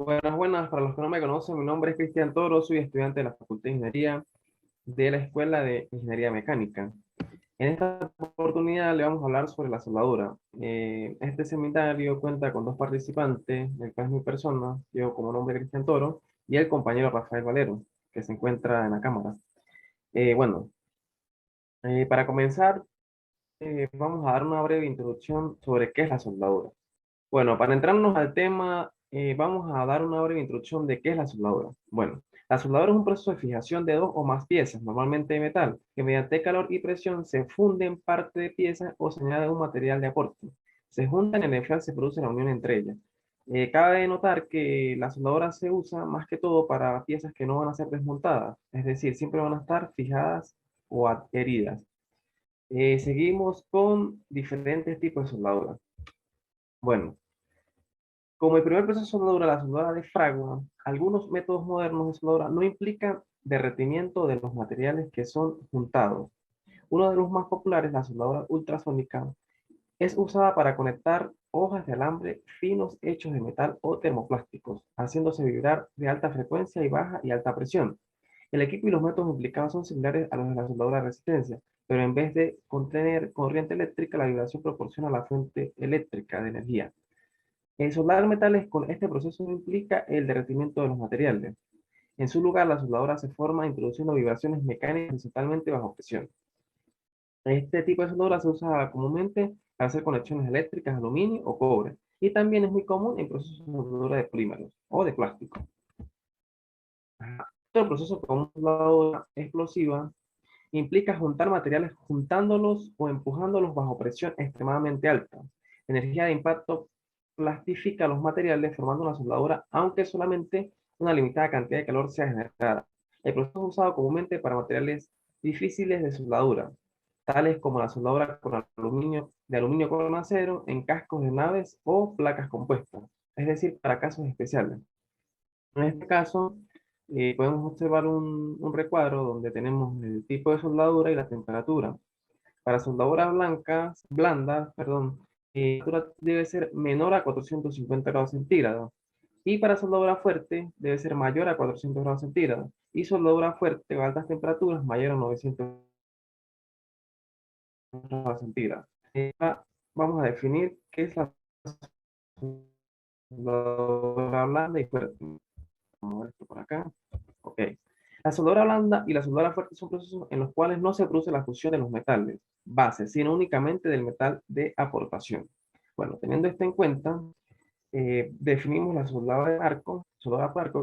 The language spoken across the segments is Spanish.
Buenas, buenas. Para los que no me conocen, mi nombre es Cristian Toro, soy estudiante de la Facultad de Ingeniería de la Escuela de Ingeniería Mecánica. En esta oportunidad le vamos a hablar sobre la soldadura. Este seminario cuenta con dos participantes, el cual es mi persona, yo como nombre Cristian Toro, y el compañero Rafael Valero, que se encuentra en la cámara. Bueno, para comenzar, vamos a dar una breve introducción sobre qué es la soldadura. Bueno, para entrarnos al tema, vamos a dar una breve introducción de qué es la soldadura. Bueno, la soldadura es un proceso de fijación de dos o más piezas, normalmente de metal, que mediante calor y presión se funden parte de piezas o se añade un material de aporte. Se juntan y al enfriar se produce la unión entre ellas. Cabe notar que la soldadura se usa más que todo para piezas que no van a ser desmontadas, es decir, siempre van a estar fijadas o adheridas. Seguimos con diferentes tipos de soldadura. Bueno, como el primer proceso de soldadura, la soldadura de fragua, algunos métodos modernos de soldadura no implican derretimiento de los materiales que son juntados. Uno de los más populares, la soldadura ultrasónica, es usada para conectar hojas de alambre finos hechos de metal o termoplásticos, haciéndose vibrar de alta frecuencia y baja y alta presión. El equipo y los métodos implicados son similares a los de la soldadura de resistencia, pero en vez de contener corriente eléctrica, la vibración proporciona la fuente eléctrica de energía. El soldar metales con este proceso no implica el derretimiento de los materiales. En su lugar, la soldadura se forma introduciendo vibraciones mecánicas principalmente bajo presión. Este tipo de soldadura se usa comúnmente para hacer conexiones eléctricas, aluminio o cobre, y también es muy común en procesos de soldadura de polímeros o de plástico. Otro proceso con soldadura explosiva implica juntar materiales juntándolos o empujándolos bajo presión extremadamente alta. La energía de impacto plastifica los materiales formando una soldadura, aunque solamente una limitada cantidad de calor sea generada. El proceso es usado comúnmente para materiales difíciles de soldadura, tales como la soldadura con aluminio, de aluminio con acero en cascos de naves o placas compuestas, es decir, para casos especiales. En este caso, podemos observar un recuadro donde tenemos el tipo de soldadura y la temperatura. Para soldaduras blancas, blandas, perdón, la temperatura debe ser menor a 450 grados centígrados. Y para soldadura fuerte debe ser mayor a 400 grados centígrados. Y soldadura fuerte a altas temperaturas mayor a 900 grados centígrados. Ahora vamos a definir qué es la soldadura blanda y fuerte. Vamos a ver esto por acá. Ok. La soldadura blanda y la soldadura fuerte son procesos en los cuales no se produce la fusión de los metales base, sino únicamente del metal de aportación. Bueno, teniendo esto en cuenta, definimos la soldadura de arco,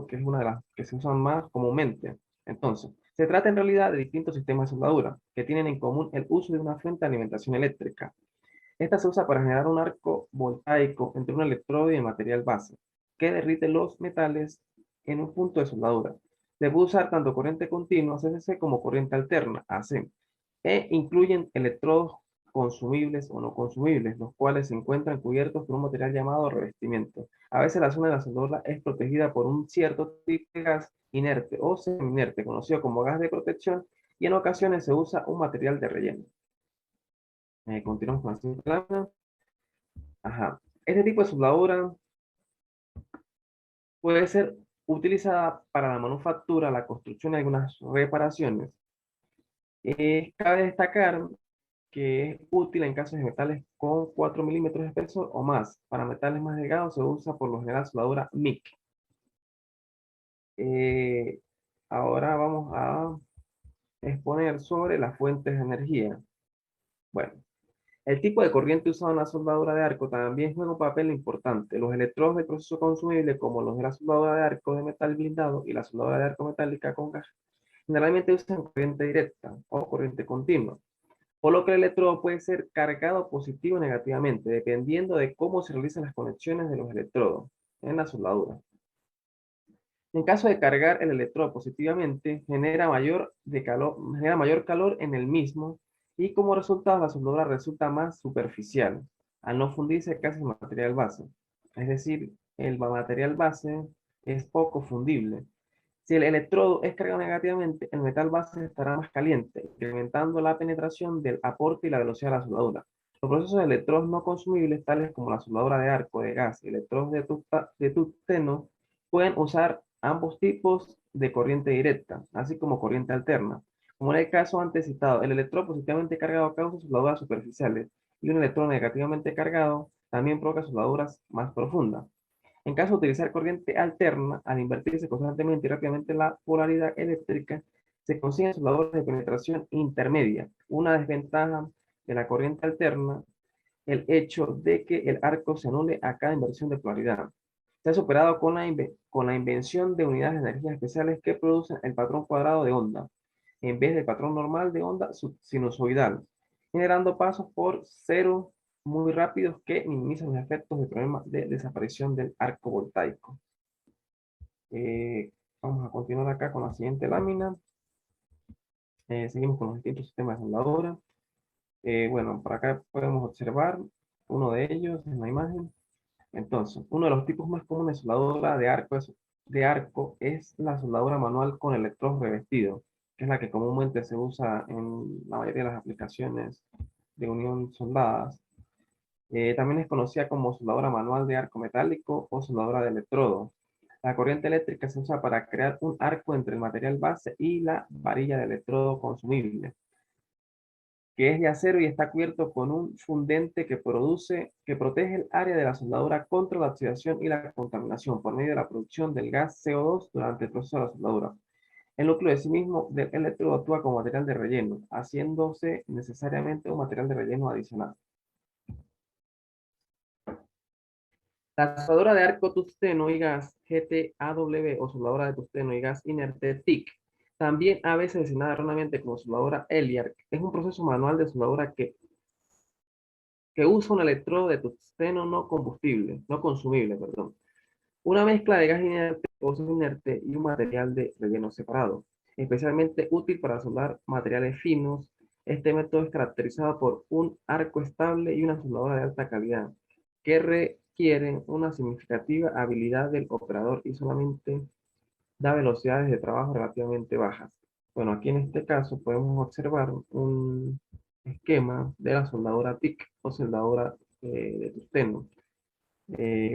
que es una de las que se usan más comúnmente. Entonces, se trata en realidad de distintos sistemas de soldadura que tienen en común el uso de una fuente de alimentación eléctrica. Esta se usa para generar un arco voltaico entre un electrodo y el material base, que derrite los metales en un punto de soldadura. Se puede usar tanto corriente continua, CCC, como corriente alterna, AC, e incluyen electrodos consumibles o no consumibles, los cuales se encuentran cubiertos por un material llamado revestimiento. A veces la zona de la soldadura es protegida por un cierto tipo de gas inerte o semi-inerte, conocido como gas de protección, y en ocasiones se usa un material de relleno. Continuamos con la siguiente lámina. Ajá. Este tipo de soldadura puede ser utilizada para la manufactura, la construcción y algunas reparaciones. Cabe destacar que es útil en casos de metales con 4 milímetros de espesor o más. Para metales más delgados se usa por lo general soldadura MIG. Eh, Ahora vamos a exponer sobre las fuentes de energía. Bueno, el tipo de corriente usado en la soldadura de arco también juega un papel importante. Los electrodos de proceso consumible, como los de la soldadura de arco de metal blindado y la soldadura de arco metálica con gas, generalmente usan corriente directa o corriente continua, por lo que el electrodo puede ser cargado positivo o negativamente, dependiendo de cómo se realizan las conexiones de los electrodos en la soldadura. En caso de cargar el electrodo positivamente, genera mayor calor en el mismo y como resultado la soldadura resulta más superficial, al no fundirse casi el material base. Es decir, el material base es poco fundible. Si el electrodo es cargado negativamente, el metal base estará más caliente, incrementando la penetración del aporte y la velocidad de la soldadura. Los procesos de electrodos no consumibles, tales como la soldadura de arco, de gas y electrodos de tungsteno, Pueden usar ambos tipos de corriente directa, así como corriente alterna. Como en el caso antes citado, el electrón positivamente cargado causa soldaduras superficiales y un electrón negativamente cargado también provoca soldaduras más profundas. En caso de utilizar corriente alterna, al invertirse constantemente y rápidamente la polaridad eléctrica, se consiguen soldaduras de penetración intermedia. Una desventaja de la corriente alterna, el hecho de que el arco se anule a cada inversión de polaridad. Se ha superado con la invención de unidades de energía especiales que producen el patrón cuadrado de onda, en vez del patrón normal de onda sinusoidal, generando pasos por cero muy rápidos que minimizan los efectos del problema de desaparición del arco voltaico. Vamos a continuar acá con la siguiente lámina. Seguimos con los distintos sistemas de soldadura. Bueno, por acá podemos observar uno de ellos en la imagen. Entonces, uno de los tipos más comunes de soldadura de arco es la soldadura manual con electrodo revestido, que es la que comúnmente se usa en la mayoría de las aplicaciones de unión soldadas. También es conocida como soldadura manual de arco metálico o soldadura de electrodo. La corriente eléctrica se usa para crear un arco entre el material base y la varilla de electrodo consumible, que es de acero y está cubierto con un fundente que protege el área de la soldadura contra la oxidación y la contaminación por medio de la producción del gas CO2 durante el proceso de la soldadura. El núcleo de sí mismo del electrodo actúa como material de relleno, haciéndose necesariamente un material de relleno adicional. La soldadura de arco tungsteno y gas GTAW o soldadura de tungsteno y gas inerte TIC, también a veces designada erróneamente como soldadura ELIARC, es un proceso manual de soldadura que usa un electrodo de tungsteno no consumible, perdón. Una mezcla de gas inerte o inerte y un material de relleno separado, especialmente útil para soldar materiales finos. Este método es caracterizado por un arco estable y una soldadura de alta calidad, que requieren una significativa habilidad del operador y solamente da velocidades de trabajo relativamente bajas. Bueno, aquí en este caso podemos observar un esquema de la soldadura TIC o soldadura de tungsteno.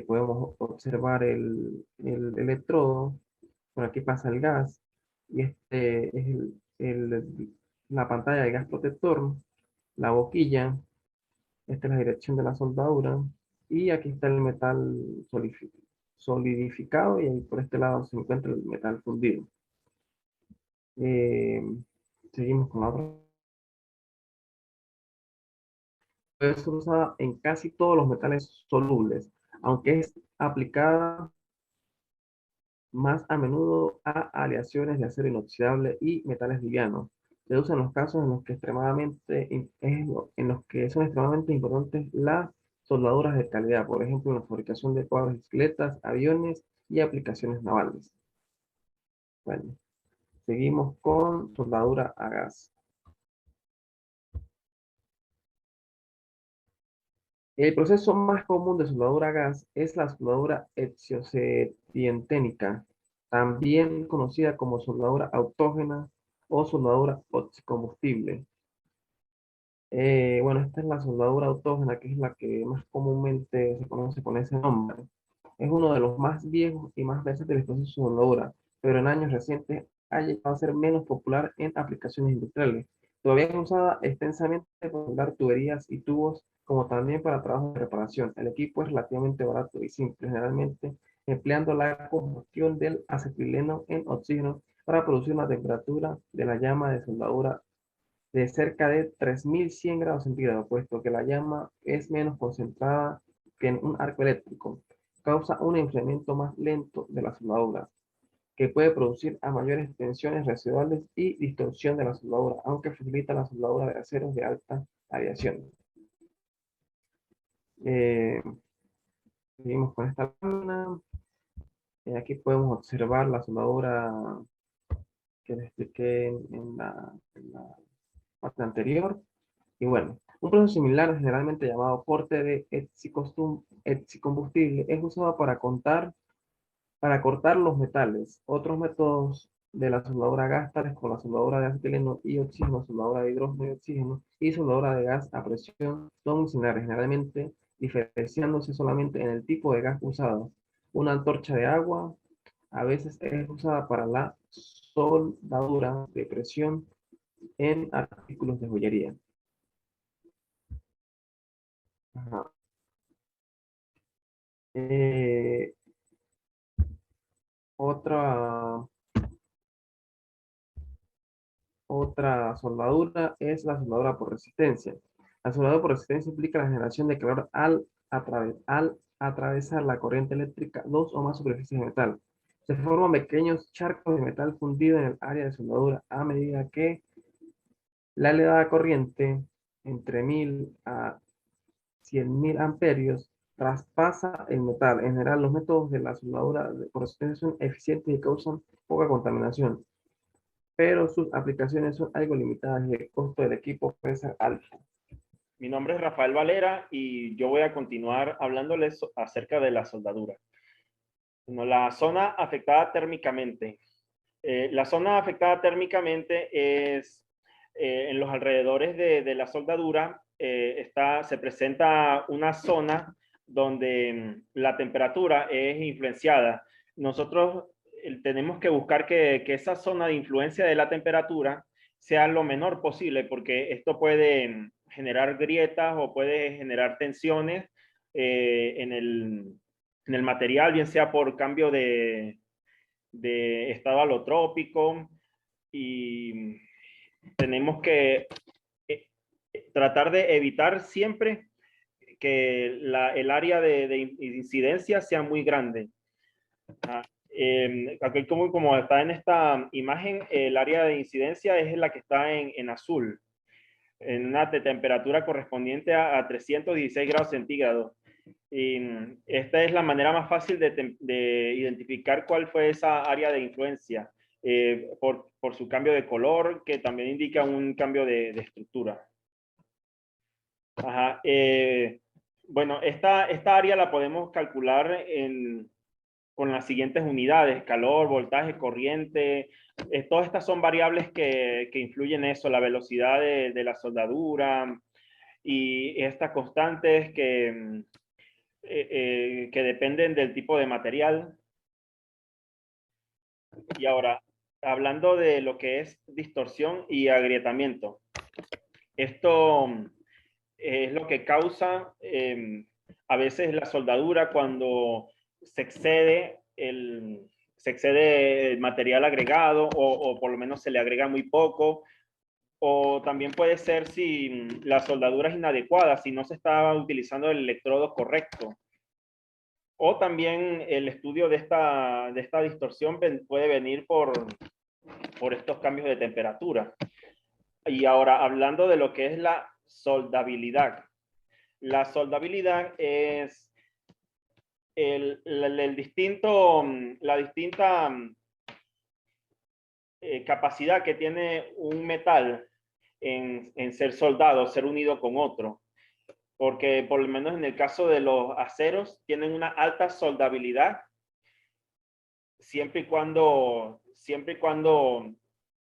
Podemos observar el electrodo, por aquí pasa el gas, y este es la pantalla de gas protector, la boquilla, esta es la dirección de la soldadura, y aquí está el metal solidificado, y ahí por este lado se encuentra el metal fundido. Eh, Seguimos con la otra. Puede ser usada en casi todos los metales solubles, aunque es aplicada más a menudo a aleaciones de acero inoxidable y metales livianos. Se usa en los casos en los que en los que son extremadamente importantes las soldaduras de calidad, por ejemplo, en la fabricación de cuadros de bicicletas, aviones y aplicaciones navales. Bueno, seguimos con soldadura a gas. El proceso más común de soldadura a gas es la soldadura heterosetienténica, también conocida como soldadura autógena o soldadura oxicombustible. Bueno, esta es la soldadura autógena, que es la que más comúnmente se conoce con ese nombre. Es uno de los más viejos y más versátiles procesos de soldadura, pero en años recientes ha llegado a ser menos popular en aplicaciones industriales. Todavía es usada extensamente para soldar tuberías y tubos, como también para trabajos de reparación. El equipo es relativamente barato y simple, generalmente empleando la combustión del acetileno en oxígeno para producir una temperatura de la llama de soldadura de cerca de 3100 grados centígrados, puesto que la llama es menos concentrada que en un arco eléctrico. Causa un enfriamiento más lento de las soldaduras, que puede producir a mayores tensiones residuales y distorsión de la soldadura, aunque facilita la soldadura de aceros de alta radiación. Eh, Seguimos con esta lámina. Aquí podemos observar la soldadura que les expliqué en la parte anterior. Y bueno, un proceso similar, generalmente llamado corte de heticombustible, es usado para cortar los metales. Otros métodos de la soldadura a gas, tales como la soldadura de acetileno y oxígeno, soldadura de hidrógeno y oxígeno, y soldadura de gas a presión, son similares, generalmente diferenciándose solamente en el tipo de gas usado. Una antorcha de agua A veces es usada para la soldadura de presión en artículos de joyería. Ajá. Eh, otra, otra soldadura es la soldadura por resistencia. La soldadura por resistencia implica la generación de calor al atravesar la corriente eléctrica dos o más superficies de metal. Se forman pequeños charcos de metal fundido en el área de soldadura a medida que la elevada corriente entre 1000 a 100.000 amperios traspasa el metal. En general, los métodos de la soldadura por resistencia son eficientes y causan poca contaminación, pero sus aplicaciones son algo limitadas y el costo del equipo puede ser alto. Mi nombre es Rafael Valera y yo voy a continuar hablándoles acerca de la soldadura. Bueno, la zona afectada térmicamente. La zona afectada térmicamente es en los alrededores de la soldadura. Se presenta una zona donde la temperatura es influenciada. Nosotros tenemos que buscar que esa zona de influencia de la temperatura sea lo menor posible, porque esto puede generar grietas o puede generar tensiones en el material, bien sea por cambio de estado alotrópico, y tenemos que tratar de evitar siempre que el área de incidencia sea muy grande. Aquí como está en esta imagen, el área de incidencia es la que está en azul, en una temperatura correspondiente a 316 grados centígrados. Y esta es la manera más fácil de identificar cuál fue esa área de influencia, por su cambio de color, que también indica un cambio de estructura. Ajá, bueno, esta área la podemos calcular con las siguientes unidades: calor, voltaje, corriente. Todas estas son variables que influyen en eso, la velocidad de la soldadura y estas constantes que dependen del tipo de material. Y ahora, hablando de lo que es distorsión y agrietamiento. Esto es lo que causa a veces la soldadura cuando se excede el material agregado, o por lo menos se le agrega muy poco. O también puede ser si la soldadura es inadecuada, si no se está utilizando el electrodo correcto. O también el estudio de esta distorsión puede venir por estos cambios de temperatura. Y ahora, hablando de lo que es la soldabilidad. La soldabilidad es la distinta capacidad que tiene un metal en ser soldado, ser unido con otro. Porque por lo menos en el caso de los aceros tienen una alta soldabilidad siempre y cuando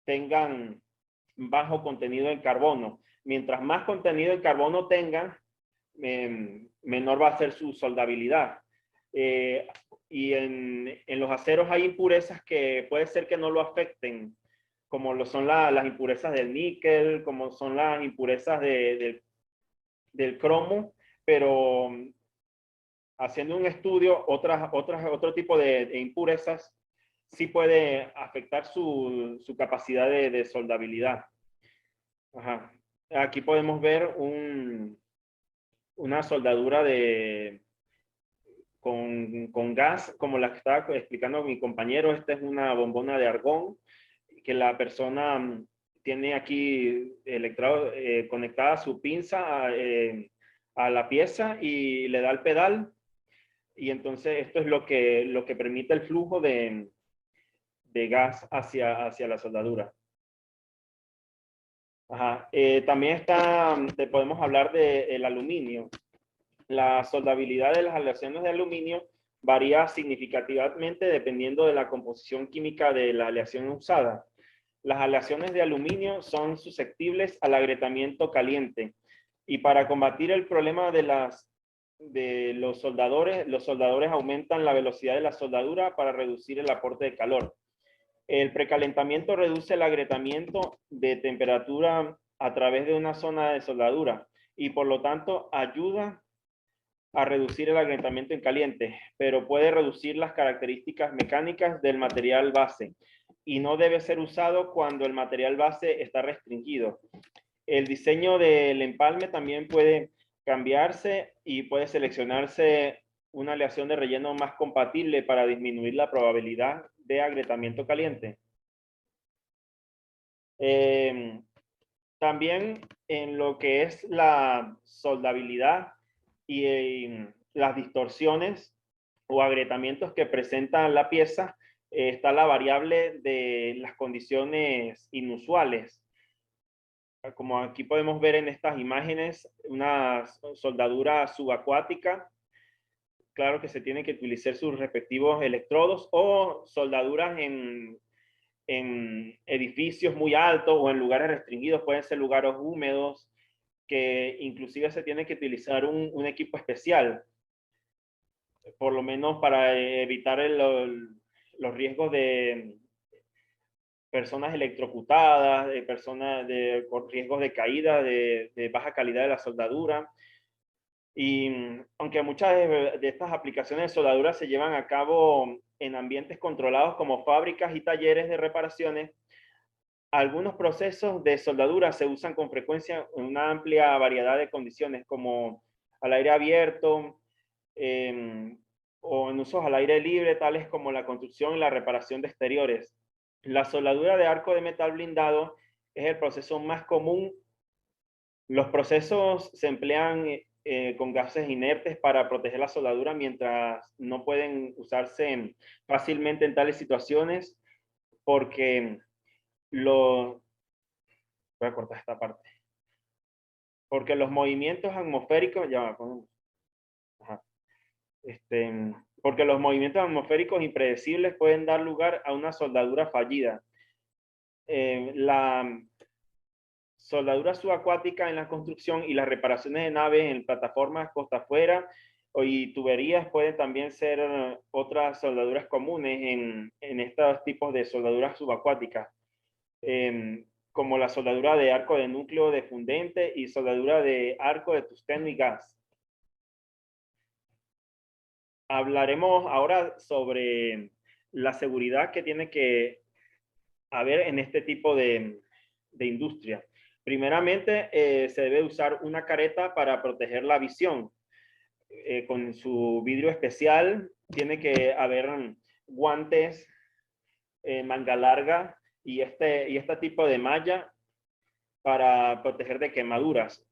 tengan bajo contenido en carbono. Mientras más contenido en carbono tengan, menor va a ser su soldabilidad. Y en los aceros hay impurezas que puede ser que no lo afecten, como lo son las impurezas del níquel, como son las impurezas del cromo, pero haciendo un estudio, otro tipo de impurezas sí puede afectar su capacidad de soldabilidad. Ajá. Aquí podemos ver una soldadura con gas, como la que estaba explicando mi compañero. Esta es una bombona de argón que la persona tiene aquí conectada su pinza a la pieza y le da el pedal. Y entonces esto es lo que permite el flujo de gas hacia la soldadura. Ajá. También podemos hablar del aluminio. La soldabilidad de las aleaciones de aluminio varía significativamente dependiendo de la composición química de la aleación usada. Las aleaciones de aluminio son susceptibles al agrietamiento caliente, y para combatir el problema de las de los soldadores aumentan la velocidad de la soldadura para reducir el aporte de calor. El precalentamiento reduce el agrietamiento de temperatura a través de una zona de soldadura y por lo tanto ayuda a reducir el agrietamiento en caliente, pero puede reducir las características mecánicas del material base y no debe ser usado cuando el material base está restringido. El diseño del empalme también puede cambiarse y puede seleccionarse una aleación de relleno más compatible para disminuir la probabilidad de agrietamiento caliente. También en lo que es la soldabilidad y las distorsiones o agrietamientos que presenta la pieza, está la variable de las condiciones inusuales. Como aquí podemos ver en estas imágenes, una soldadura subacuática, claro que se tienen que utilizar sus respectivos electrodos o soldaduras en edificios muy altos o en lugares restringidos, pueden ser lugares húmedos, que inclusive se tiene que utilizar un equipo especial, por lo menos para evitar los riesgos de personas electrocutadas, de personas con riesgos de caída, de baja calidad de la soldadura. Y aunque muchas de estas aplicaciones de soldadura se llevan a cabo en ambientes controlados como fábricas y talleres de reparaciones, algunos procesos de soldadura se usan con frecuencia en una amplia variedad de condiciones, como al aire abierto o en usos al aire libre, tales como la construcción y la reparación de exteriores. La soldadura de arco de metal blindado es el proceso más común. Los procesos se emplean con gases inertes para proteger la soldadura, mientras no pueden usarse fácilmente en tales situaciones porque voy a cortar esta parte. Porque los movimientos atmosféricos, porque los movimientos atmosféricos impredecibles pueden dar lugar a una soldadura fallida. La soldadura subacuática en la construcción y las reparaciones de naves en plataformas costa afuera y tuberías pueden también ser otras soldaduras comunes en estos tipos de soldaduras subacuáticas. Como la soldadura de arco de núcleo de fundente y soldadura de arco de tungsteno y gas. Hablaremos ahora sobre la seguridad que tiene que haber en este tipo de industria. Primeramente, se debe usar una careta para proteger la visión. Con su vidrio especial, tiene que haber guantes, manga larga, y este tipo de malla para proteger de quemaduras,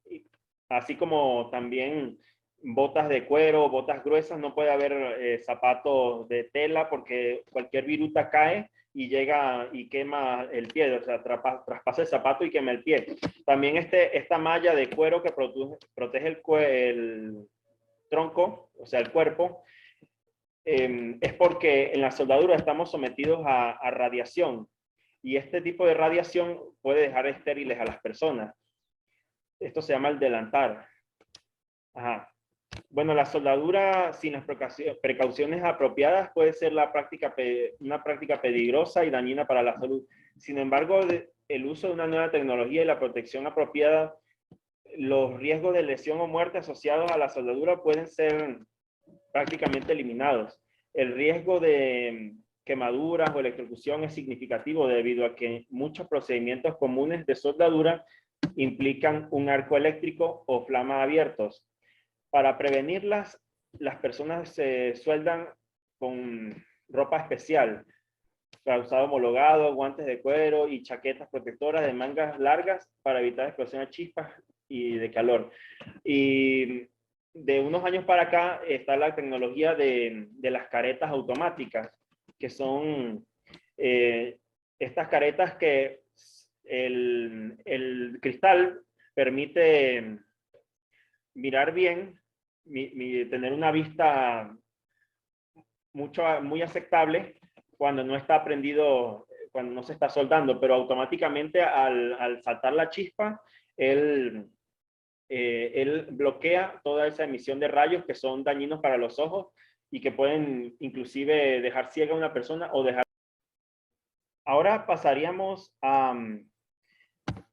así como también botas de cuero, botas gruesas. No puede haber zapatos de tela porque cualquier viruta cae y llega y quema el pie, o sea, traspasa el zapato y quema el pie. También esta malla de cuero que protege el tronco, o sea, el cuerpo, es porque en la soldadura estamos sometidos a radiación. Y este tipo de radiación puede dejar estériles a las personas. Esto se llama el delantar. Ajá. Bueno, la soldadura sin las precauciones apropiadas puede ser una práctica peligrosa y dañina para la salud. Sin embargo, el uso de una nueva tecnología y la protección apropiada, los riesgos de lesión o muerte asociados a la soldadura pueden ser prácticamente eliminados. El riesgo de quemaduras o electrocución es significativo debido a que muchos procedimientos comunes de soldadura implican un arco eléctrico o flama abiertos. Para prevenirlas, las personas se sueldan con ropa especial, calzado homologado, guantes de cuero y chaquetas protectoras de mangas largas para evitar explosión de chispas y de calor. Y de unos años para acá está la tecnología de las caretas automáticas, que son estas caretas que el cristal permite mirar bien, tener una vista muy aceptable cuando no está prendido, cuando no se está soldando, pero automáticamente al saltar la chispa, él él bloquea toda esa emisión de rayos que son dañinos para los ojos y que pueden inclusive dejar ciega a una persona o dejar... Ahora pasaríamos a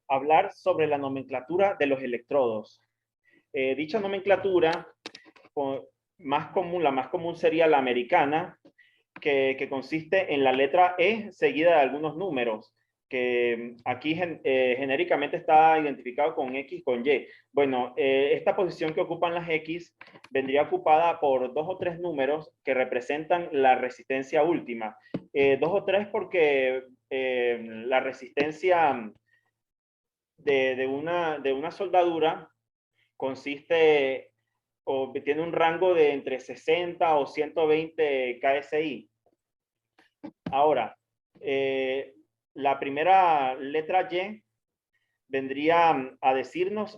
hablar sobre la nomenclatura de los electrodos. Dicha nomenclatura, la más común sería la americana, que consiste en la letra E seguida de algunos números, que aquí genéricamente está identificado con X, con Y. Bueno, esta posición que ocupan las X vendría ocupada por 2 o 3 números que representan la resistencia última. 2 o 3 porque la resistencia de una soldadura consiste o tiene un rango de entre 60 o 120 KSI. Ahora, la primera letra Y vendría a decirnos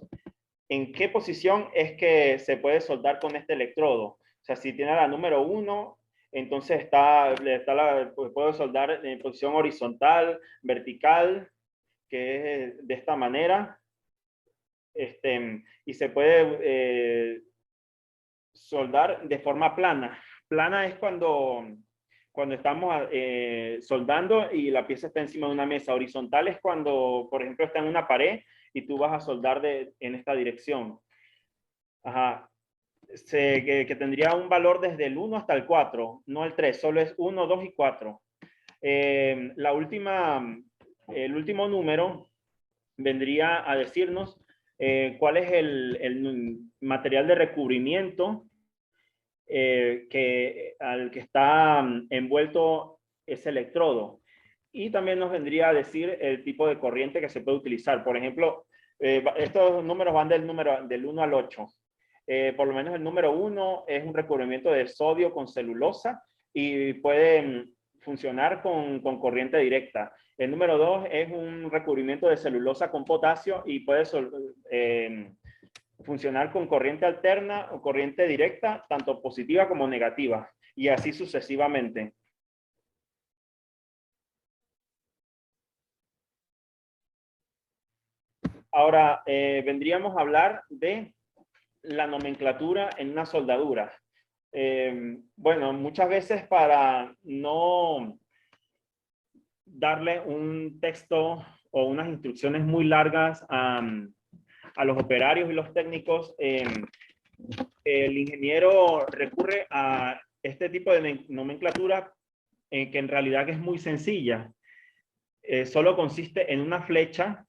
en qué posición es que se puede soldar con este electrodo. O sea, si tiene la número 1, entonces puedo soldar en posición horizontal, vertical, que es de esta manera. Y se puede soldar de forma plana. Plana es cuando estamos soldando y la pieza está encima de una mesa. Horizontal es cuando, por ejemplo, está en una pared y tú vas a soldar en esta dirección. Ajá. Que tendría un valor desde el 1 hasta el 4, no el 3, solo es 1, 2 y 4. El último número vendría a decirnos cuál es el material de recubrimiento al que está envuelto ese electrodo. Y también nos vendría a decir el tipo de corriente que se puede utilizar. Por ejemplo, estos números van del 1 al 8. Por lo menos el número 1 es un recubrimiento de sodio con celulosa y puede funcionar con corriente directa. El número 2 es un recubrimiento de celulosa con potasio y puede funcionar con corriente alterna o corriente directa, tanto positiva como negativa, y así sucesivamente. Ahora, vendríamos a hablar de la nomenclatura en una soldadura. Bueno, muchas veces para no darle un texto o unas instrucciones muy largas a los operarios y los técnicos, el ingeniero recurre a este tipo de nomenclatura que en realidad es muy sencilla. Solo consiste en una flecha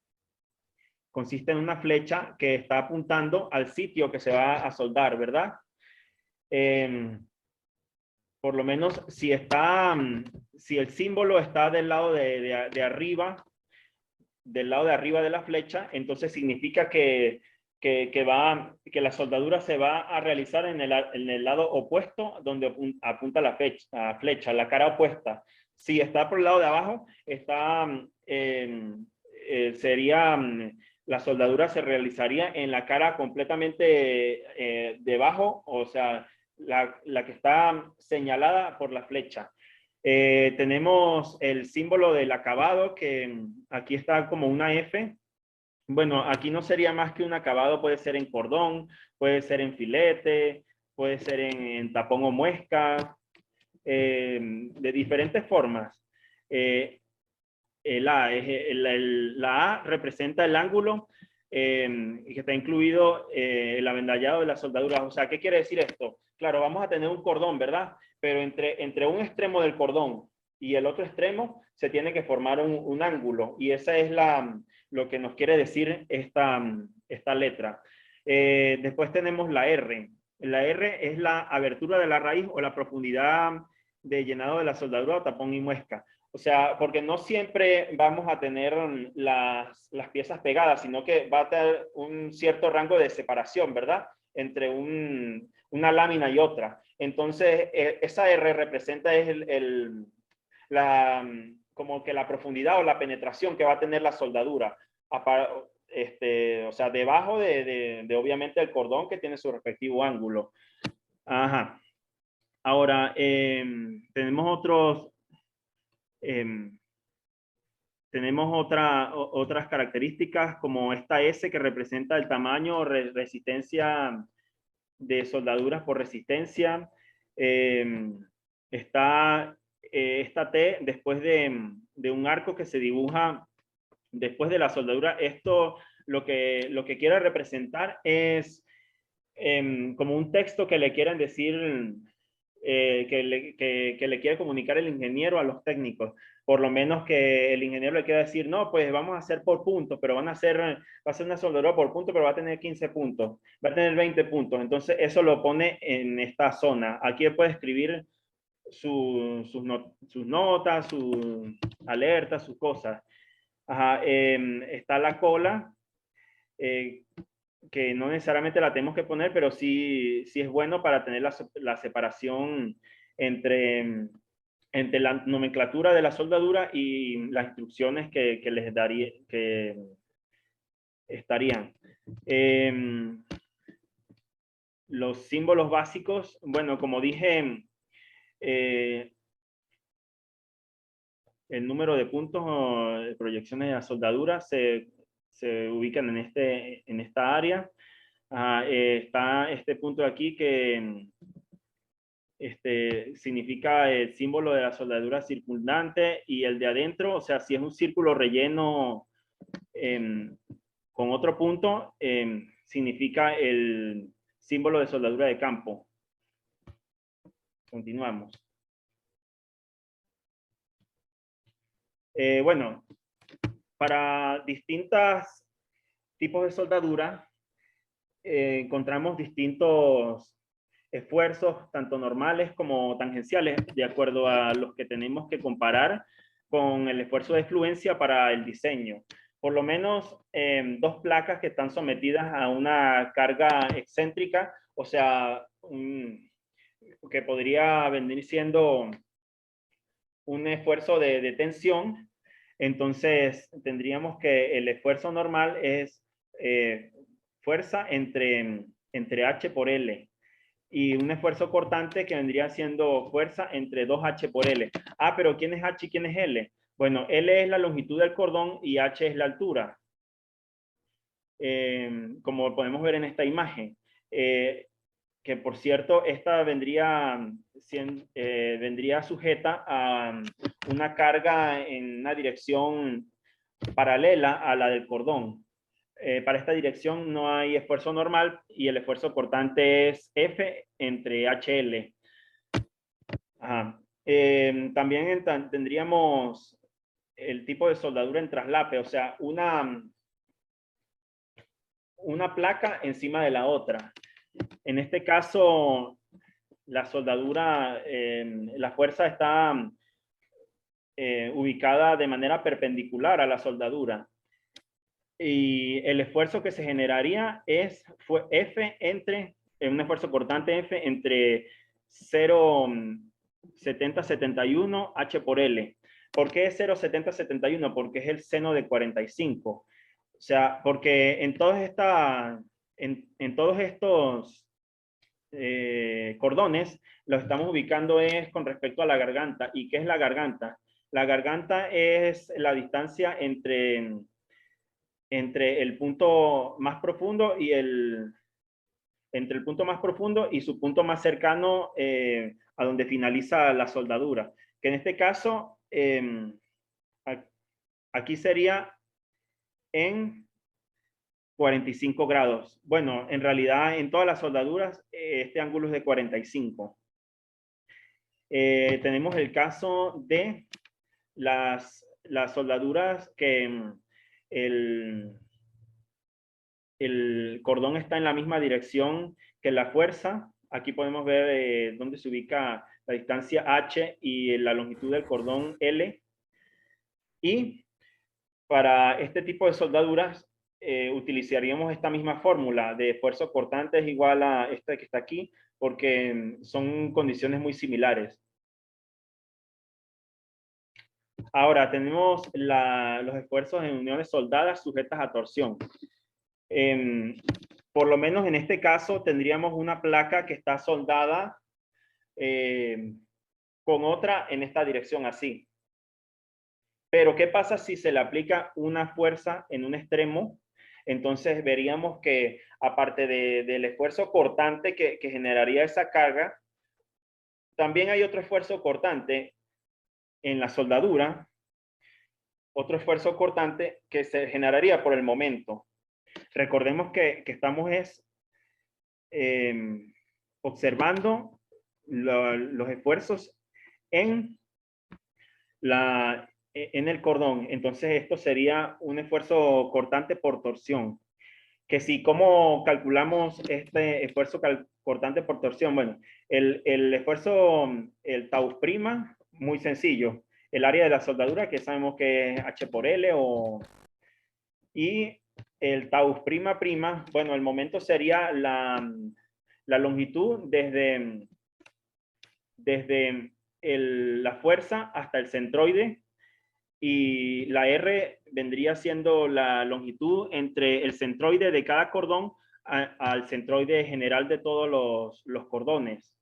que está apuntando al sitio que se va a soldar, ¿verdad? Por lo menos si el símbolo está del lado de arriba, del lado de arriba de la flecha, entonces significa que la soldadura se va a realizar en el lado opuesto donde apunta la flecha, la cara opuesta. Si está por el lado de abajo, la soldadura se realizaría en la cara completamente debajo, o sea, la que está señalada por la flecha. Tenemos el símbolo del acabado, que aquí está como una F. Bueno, aquí no sería más que un acabado, puede ser en cordón, puede ser en filete, puede ser en tapón o muesca, de diferentes formas. La A representa el ángulo y que está incluido el avendallado de la soldadura. O sea, ¿qué quiere decir esto? Claro, vamos a tener un cordón, ¿verdad? Pero entre un extremo del cordón y el otro extremo se tiene que formar un ángulo, y esa es lo que nos quiere decir esta letra. Después tenemos la R. La R es la abertura de la raíz o la profundidad de llenado de la soldadura, tapón y muesca. O sea, porque no siempre vamos a tener las piezas pegadas, sino que va a tener un cierto rango de separación, ¿verdad? Entre una lámina y otra. Entonces, esa R representa como que la profundidad o la penetración que va a tener la soldadura. O sea, debajo de obviamente el cordón que tiene su respectivo ángulo. Ajá. Ahora, tenemos otros tenemos otras características como esta S que representa el tamaño, resistencia de soldaduras por resistencia. Está esta T después de un arco que se dibuja después de la soldadura. Esto lo que quiere representar es como un texto que le quieren decir, que le quiere comunicar el ingeniero a los técnicos. Por lo menos que el ingeniero le quiera decir, no, pues vamos a hacer por puntos, pero va a ser una soldadura por punto, pero va a tener 15 puntos, va a tener 20 puntos. Entonces eso lo pone en esta zona. Aquí puede escribir sus notas, sus alertas, sus cosas. Ajá, está la cola, que no necesariamente la tenemos que poner, pero sí es bueno para tener la separación entre la nomenclatura de la soldadura y las instrucciones que les daría, que estarían. Los símbolos básicos, bueno, como dije, el número de puntos o de proyecciones de la soldadura se ubican en esta área. Está este punto de aquí que significa el símbolo de la soldadura circundante, y el de adentro, o sea, si es un círculo relleno con otro punto, significa el símbolo de soldadura de campo. Continuamos. Bueno, para distintos tipos de soldadura, encontramos distintos esfuerzos, tanto normales como tangenciales, de acuerdo a los que tenemos que comparar con el esfuerzo de fluencia para el diseño. Por lo menos dos placas que están sometidas a una carga excéntrica, o sea, que podría venir siendo un esfuerzo de tensión. Entonces tendríamos que el esfuerzo normal es fuerza entre H por L, y un esfuerzo cortante que vendría siendo fuerza entre 2H por L. Pero ¿quién es H y quién es L? Bueno, L es la longitud del cordón y H es la altura. Como podemos ver en esta imagen. Que por cierto, esta vendría sujeta a una carga en una dirección paralela a la del cordón. Para esta dirección no hay esfuerzo normal y el esfuerzo cortante es F entre HL. También tendríamos el tipo de soldadura en traslape, o sea, una placa encima de la otra. En este caso, la soldadura, la fuerza está ubicada de manera perpendicular a la soldadura. Y el esfuerzo que se generaría fue F entre, un esfuerzo cortante F entre 0,7071 H por L. ¿Por qué 0,7071? Porque es el seno de 45. O sea, porque en todos estos cordones los estamos ubicando es con respecto a la garganta. ¿Y qué es la garganta? La garganta es la distancia entre el punto más profundo y entre el punto más profundo y su punto más cercano a donde finaliza la soldadura. Que en este caso, aquí sería en 45 grados. Bueno, en realidad en todas las soldaduras este ángulo es de 45. Tenemos el caso de las soldaduras que el cordón está en la misma dirección que la fuerza. Aquí podemos ver dónde se ubica la distancia H y la longitud del cordón L. Y para este tipo de soldaduras utilizaríamos esta misma fórmula de esfuerzo cortante es igual a esta que está aquí, porque son condiciones muy similares. Ahora tenemos los esfuerzos en uniones soldadas sujetas a torsión. Por lo menos en este caso tendríamos una placa que está soldada con otra en esta dirección así. Pero ¿qué pasa si se le aplica una fuerza en un extremo? Entonces veríamos que aparte del esfuerzo cortante que generaría esa carga, también hay otro esfuerzo cortante en la soldadura, otro esfuerzo cortante que se generaría por el momento. Recordemos que estamos eh, observando los esfuerzos en, en el cordón. Entonces esto sería un esfuerzo cortante por torsión. Que si, ¿cómo calculamos este esfuerzo cortante por torsión? Bueno, el esfuerzo, el tau prima, muy sencillo. El área de la soldadura, que sabemos que es H por L, y el tau prima prima, bueno, el momento sería la longitud desde la fuerza hasta el centroide, y la R vendría siendo la longitud entre el centroide de cada cordón al centroide general de todos los cordones.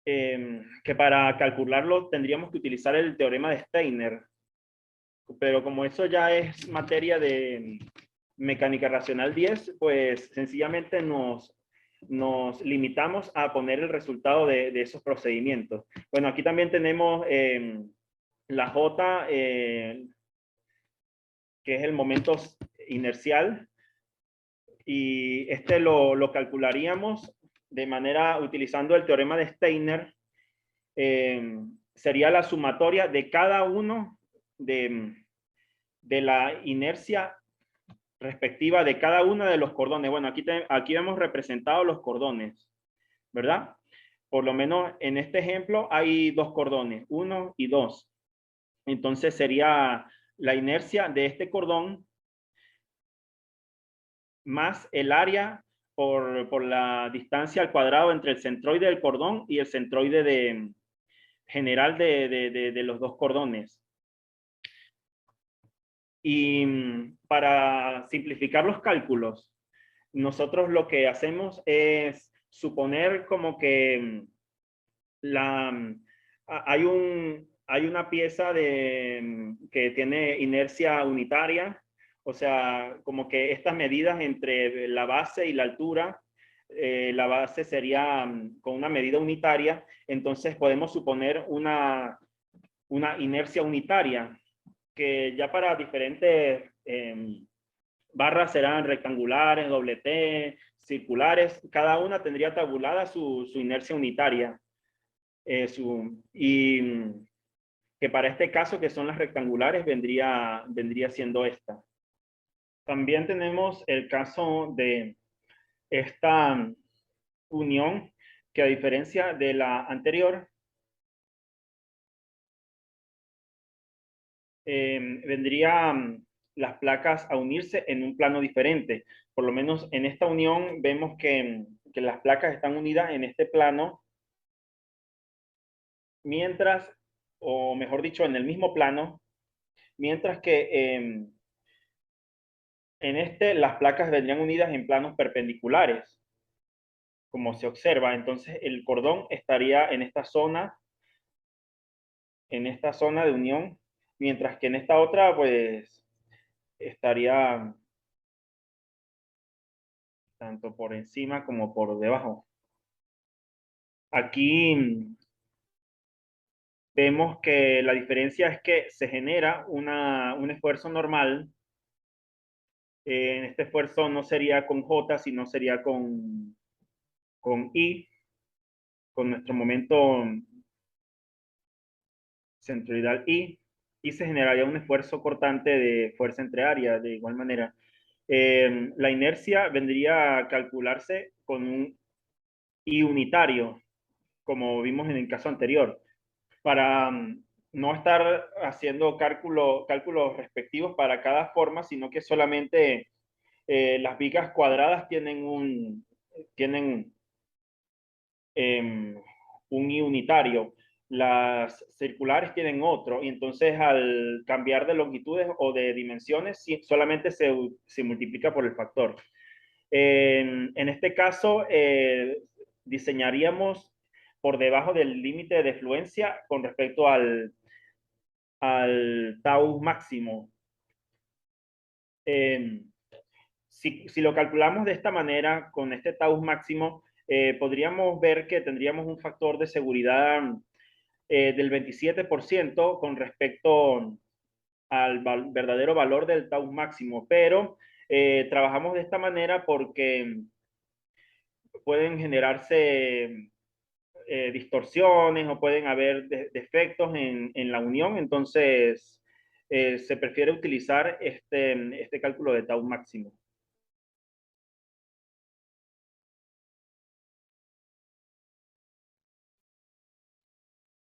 Que para calcularlo tendríamos que utilizar el teorema de Steiner, pero como eso ya es materia de mecánica racional 10, pues sencillamente nos limitamos a poner el resultado de esos procedimientos. Bueno, aquí también tenemos la J, que es el momento inercial, y este lo calcularíamos de manera utilizando el teorema de Steiner. Sería la sumatoria de cada uno de la inercia respectiva de cada uno de los cordones. Bueno, aquí hemos representado los cordones, ¿verdad? Por lo menos en este ejemplo hay dos cordones, 1 y 2. Entonces sería la inercia de este cordón más el área por la distancia al cuadrado entre el centroide del cordón y el centroide general de los dos cordones. Y para simplificar los cálculos, nosotros lo que hacemos es suponer como que hay una pieza que tiene inercia unitaria, o sea, como que estas medidas entre la base y la altura, la base sería con una medida unitaria, entonces podemos suponer una inercia unitaria, que ya para diferentes barras serán rectangulares, doble T, circulares, cada una tendría tabulada su inercia unitaria. Y que para este caso, que son las rectangulares, vendría siendo esta. También tenemos el caso de esta unión, que a diferencia de la anterior, vendría las placas a unirse en un plano diferente. Por lo menos en esta unión vemos que las placas están unidas en este plano, mientras, o mejor dicho, en el mismo plano, mientras que en este las placas vendrían unidas en planos perpendiculares, como se observa. Entonces el cordón estaría en esta zona de unión, mientras que en esta otra, pues, estaría tanto por encima como por debajo. Aquí vemos que la diferencia es que se genera un esfuerzo normal. En este esfuerzo no sería con J, sino sería con I, con nuestro momento centroidal I, y se generaría un esfuerzo cortante de fuerza entre áreas de igual manera. La inercia vendría a calcularse con un I unitario, como vimos en el caso anterior, para no estar haciendo cálculos respectivos para cada forma, sino que solamente las vigas cuadradas tienen un I unitario, las circulares tienen otro, y entonces al cambiar de longitudes o de dimensiones solamente se multiplica por el factor. En este caso, diseñaríamos por debajo del límite de fluencia con respecto al tau máximo. Eh, si lo calculamos de esta manera, con este tau máximo, podríamos ver que tendríamos un factor de seguridad del 27% con respecto al verdadero valor del tau máximo, pero trabajamos de esta manera porque pueden generarse distorsiones o pueden haber defectos en la unión, entonces se prefiere utilizar este cálculo de tau máximo.